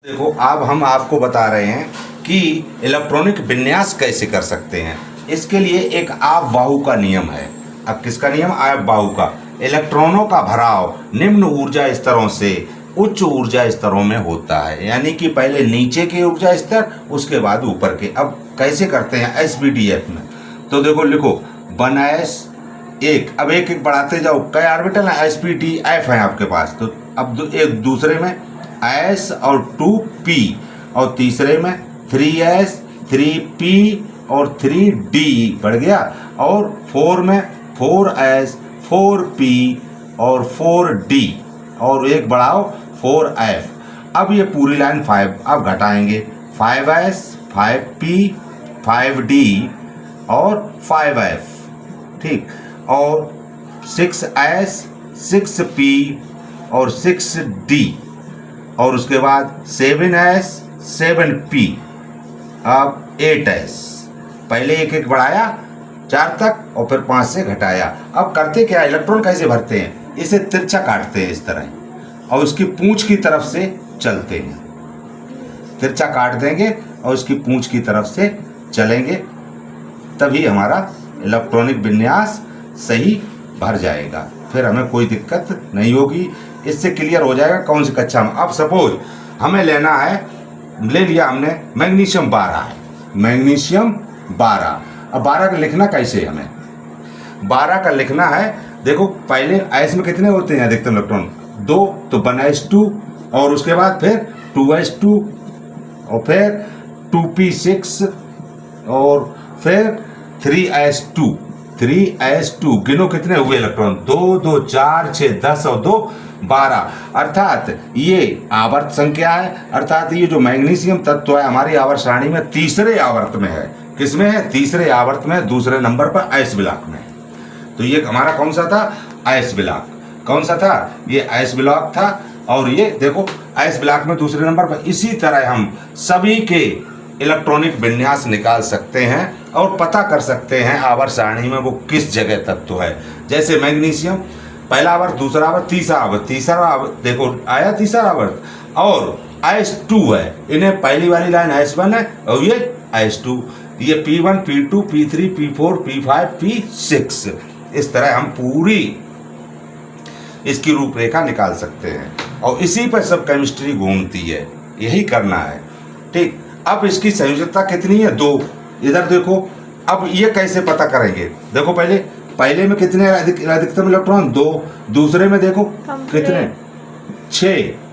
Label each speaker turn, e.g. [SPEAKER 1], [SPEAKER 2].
[SPEAKER 1] देखो अब हम आपको बता रहे हैं कि इलेक्ट्रॉनिक विन्यास कैसे कर सकते हैं। इसके लिए एक आप-बाहु का नियम है। अब किसका नियम? आप-बाहु का। इलेक्ट्रॉनों का भराव निम्न ऊर्जा स्तरों से उच्च ऊर्जा स्तरों में होता है, यानी कि पहले नीचे के ऊर्जा स्तर, उसके बाद ऊपर के। अब कैसे करते हैं SPDF में? तो देखो लिखो 1s 1, अब एक एक बढ़ाते जाओ। कई ऑर्बिटल है? SPDF है आपके पास। तो अब एक दूसरे में S और 2p, और तीसरे में 3s 3p और 3d बढ़ गया, और 4 में 4s 4p और 4d, और एक बढ़ाओ 4f। अब ये पूरी लाइन 5 अब घटाएंगे 5s 5p 5d और 5f, ठीक, और 6s 6p और 6d, और उसके बाद 7s 7p, अब 8s। पहले एक एक बढ़ाया 4 तक और फिर 5 से घटाया। अब करते क्या, इलेक्ट्रॉन कैसे भरते हैं? इसे तिरछा काटते हैं इस तरह, और उसकी पूंछ की तरफ से चलते हैं। तिरछा काट देंगे और उसकी पूंछ की तरफ से चलेंगे, तभी हमारा इलेक्ट्रॉनिक विन्यास सही भर जाएगा। फिर हमें कोई दिक्कत नहीं होगी। इससे क्लियर हो जाएगा कौन सी कक्षा में। अब सपोज हमें लेना है, ले लिया हमने मैग्नीशियम 12 है, मैग्नीशियम 12। अब 12 का लिखना कैसे? हमें 12 का लिखना है, देखो पहले S में कितने होते हैं अधिकतम इलेक्ट्रॉन? 2, तो 1s2, और उसके बाद फिर 2s2, और फिर 2p6, और फिर 3s2 3s2। गिनो कितने हुए इलेक्ट्रॉन? 2 2 4 6 10 और 2 12। अर्थात ये आवर्त संख्या है, अर्थात ये जो मैग्नीशियम तत्व है हमारी आवर्त सारणी में तीसरे आवर्त में है। किसमें है? तीसरे आवर्त में, दूसरे नंबर पर S ब्लॉक में। तो ये हमारा कौन सा था? S block. कौन सा था? ये S ब्लॉक था। और ये देखो S ब्लॉक में दूसरे नंबर पर। इसी तरह हम सभी के इलेक्ट्रॉनिक विन्यास निकाल सकते हैं और पता कर सकते हैं आवर्त सारणी में वो किस जगह तत्व है। जैसे मैग्नीशियम पहला आवर्त, दूसरा आवर्त, तीसरा आवर्त, तीसरा आवर्त, देखो आया तीसरा आवर्त, और S2 है। इन्हें पहली वाली लाइन S1 है और ये S2, ये P1 P2 P3 P4 P5 P6। इस तरह हम पूरी इसकी रूपरेखा निकाल सकते हैं, और इसी पर सब केमिस्ट्री घूमती है। यही करना है, ठीक। अब इसकी संयोजकता कितनी है? 2। इधर देखो, अब ये कैसे पता करेंगे? देखो पहले में कितने अधिकतम इलेक्ट्रॉन? 2। दूसरे में देखो कितने? 6।